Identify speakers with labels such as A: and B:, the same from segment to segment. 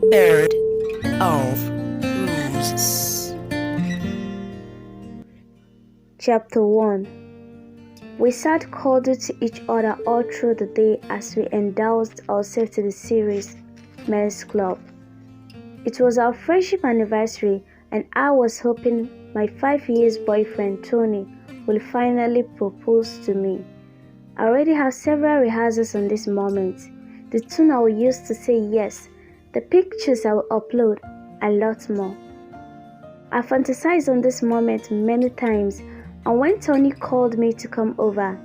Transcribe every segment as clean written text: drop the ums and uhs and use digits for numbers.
A: Bird of Roses.
B: Chapter 1. We sat cuddled to each other all through the day as we indulged ourselves to the series Men's Club. It was our friendship anniversary, and I was hoping my 5 years boyfriend Tony will finally propose to me. I already have several rehearsals on this moment. The tune I will use to say yes, the pictures I will upload, and lots more. I fantasized on this moment many times, and when Tony called me to come over,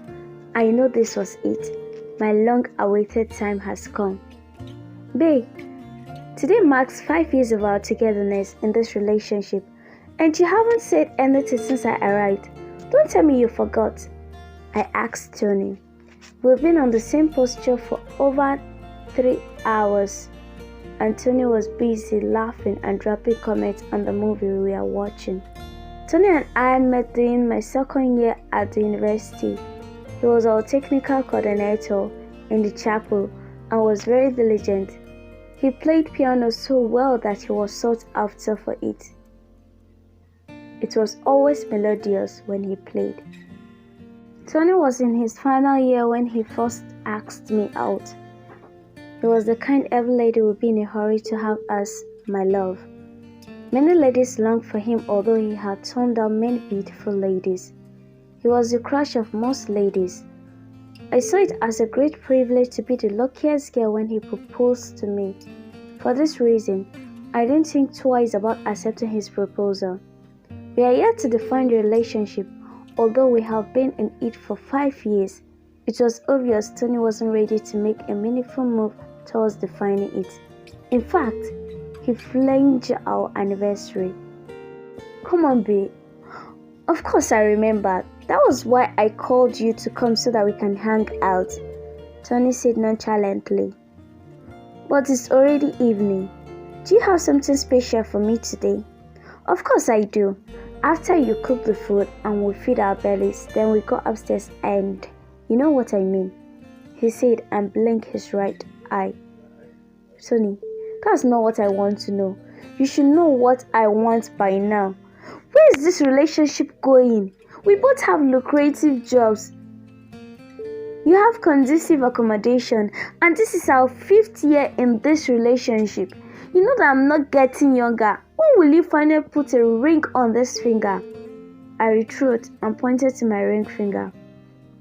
B: I know this was it. My long-awaited time has come. Babe, today marks 5 years of our togetherness in this relationship, and you haven't said anything since I arrived. Don't tell me you forgot. I asked Tony. We've been on the same posture for over 3 hours, and Tony was busy laughing and dropping comments on the movie we were watching. Tony and I met during my second year at the university. He was our technical coordinator in the chapel and was very diligent. He played piano so well that he was sought after for it. It was always melodious when he played. Tony was in his final year when he first asked me out. He was the kind every lady would be in a hurry to have as my love. Many ladies longed for him, although he had turned down many beautiful ladies. He was the crush of most ladies. I saw it as a great privilege to be the luckiest girl when he proposed to me. For this reason, I didn't think twice about accepting his proposal. We are yet to define the relationship, although we have been in it for 5 years. It was obvious Tony wasn't ready to make a meaningful move towards defining it. In fact, he flanked our anniversary. Come on, babe. Of course I remember. That was why I called you to come so that we can hang out, Tony said nonchalantly. But it's already evening. Do you have something special for me today? Of course I do. After you cook the food and we feed our bellies, then we go upstairs and you know what I mean, he said and blinked his right eye. Tony, that's not what I want to know. You should know what I want by now. Where is this relationship going? We both have lucrative jobs. You have conducive accommodation, and this is our 5th year in this relationship. You know that I'm not getting younger. When will you finally put a ring on this finger? I retorted and pointed to my ring finger.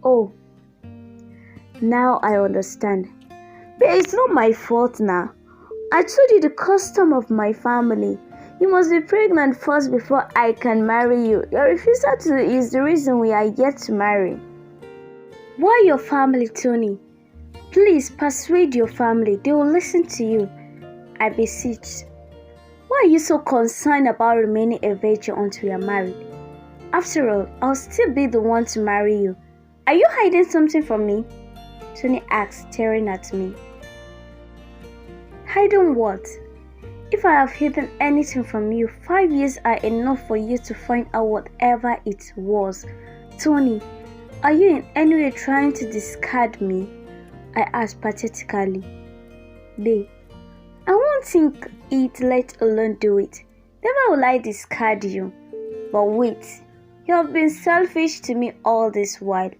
B: Oh, now I understand. But it's not my fault now. I told you the custom of my family. You must be pregnant first before I can marry you. Your refusal to is the reason we are yet to marry. Why your family, Tony? Please persuade your family. They will listen to you. I beseech. Why are you so concerned about remaining a virgin until we are married? After all, I'll still be the one to marry you. Are you hiding something from me? Tony asked, staring at me. Hiding what? If I have hidden anything from you, 5 years are enough for you to find out whatever it was. Tony, are you in any way trying to discard me? I asked pathetically. Babe, I won't think it, let alone do it. Never will I discard you. But wait, you have been selfish to me all this while.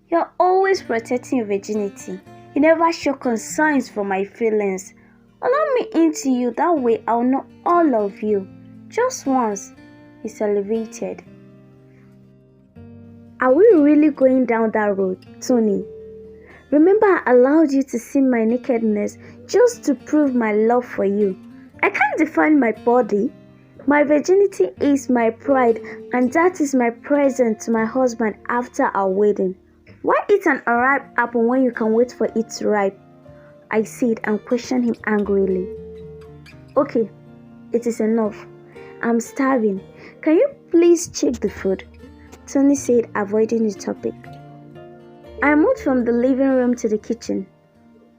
B: You are always protecting your virginity. You never show concerns for my feelings. Allow me into you, that way I'll know all of you. Just once, he salivated. Are we really going down that road, Tony? Remember I allowed you to see my nakedness just to prove my love for you. I can't define my body. My virginity is my pride, and that is my present to my husband after our wedding. Why eat an unripe apple when you can wait for it to ripe? I said and questioned him angrily. Okay, it is enough. I'm starving. Can you please check the food? Tony said, avoiding the topic. I moved from the living room to the kitchen.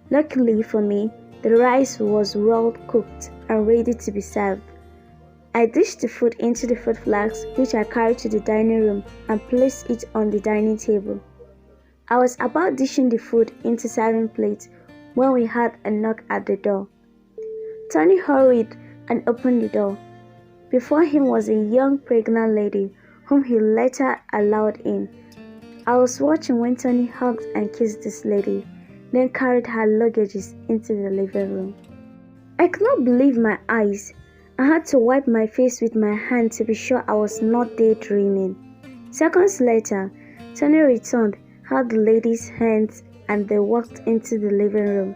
B: Luckily for me, the rice was well cooked and ready to be served. I dished the food into the food flasks, which I carried to the dining room and placed it on the dining table. I was about dishing the food into serving plates when we heard a knock at the door. Tony hurried and opened the door. Before him was a young pregnant lady whom he later allowed in. I was watching when Tony hugged and kissed this lady, then carried her luggages into the living room. I could not believe my eyes. I had to wipe my face with my hand to be sure I was not daydreaming. Seconds later, Tony returned, held the lady's hands, and they walked into the living room.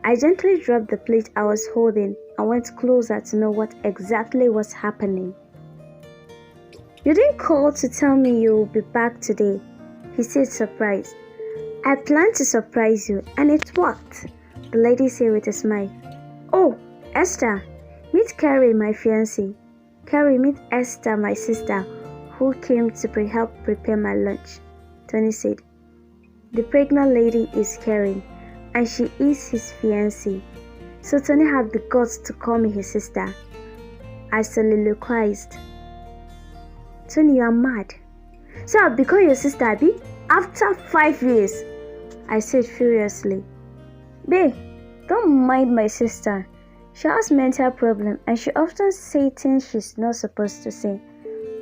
B: I gently dropped the plate I was holding and went closer to know what exactly was happening. "You didn't call to tell me you will be back today," he said, surprised. "I planned to surprise you, and it worked," the lady said with a smile. "Oh, Esther, meet Carrie, my fiancée. Carrie, meet Esther, my sister, who came to help prepare my lunch," Tony said. "The pregnant lady is Carrie, and she is his fiancée, so Tony had the guts to call me his sister," I soliloquized. "Tony, you are mad. So I've become your sister, Abby? After 5 years?" I said furiously. "Babe, don't mind my sister. She has mental problems and she often says things she's not supposed to say.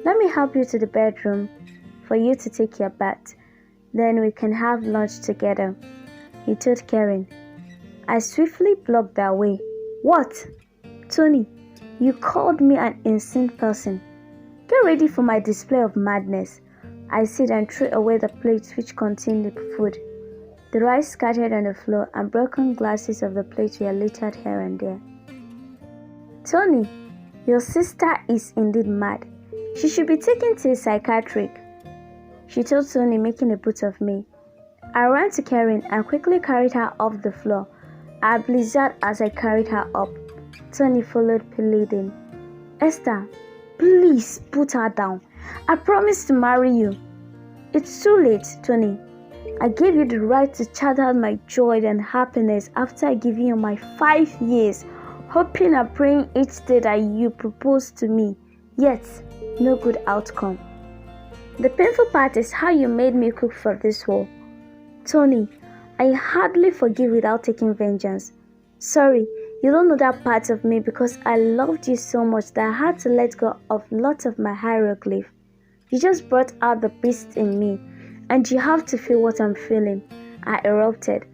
B: Let me help you to the bedroom for you to take your bath. Then we can have lunch together," he told Karen. I swiftly blocked that way. "What? Tony, you called me an insane person. Get ready for my display of madness," I said and threw away the plates which contained the food. The rice scattered on the floor and broken glasses of the plate were littered here and there. "Tony, your sister is indeed mad. She should be taken to a psychiatric," she told Tony, making a boot of me. I ran to Karen and quickly carried her off the floor. I blizzard as I carried her up. Tony followed, pleading, "Esther, please put her down. I promise to marry you." "It's too late, Tony. I gave you the right to chattel my joy and happiness after giving you my 5 years, hoping and praying each day that you proposed to me, yet no good outcome. The painful part is how you made me cook for this war. Tony, I hardly forgive without taking vengeance. Sorry, you don't know that part of me because I loved you so much that I had to let go of lots of my hieroglyph. You just brought out the beast in me, and you have to feel what I'm feeling," I erupted.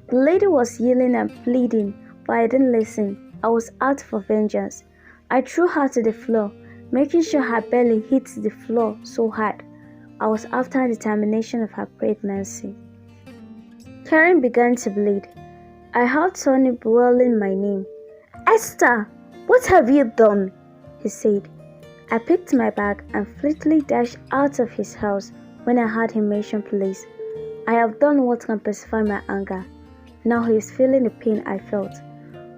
B: The lady was yelling and pleading, but I didn't listen. I was out for vengeance. I threw her to the floor, making sure her belly hit the floor so hard. I was after the termination of her pregnancy. Karen began to bleed. I heard Tony bawling my name. "Esther, what have you done?" he said. I picked my bag and fleetly dashed out of his house when I heard him mention police. I have done what can pacify my anger. Now he is feeling the pain I felt.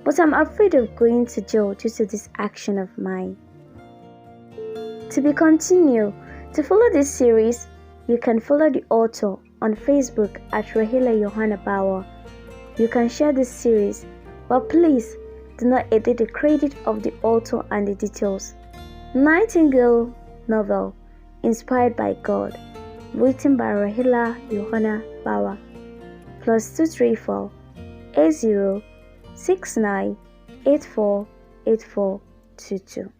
B: But I'm afraid of going to jail due to this action of mine. To be continued. To follow this series, you can follow the author on Facebook at Rahila Yohana Bawa. You can share this series, but please do not edit the credit of the author and the details. Nightingale novel, inspired by God, written by Rahila Yohana Bawa. +234 8069 848422.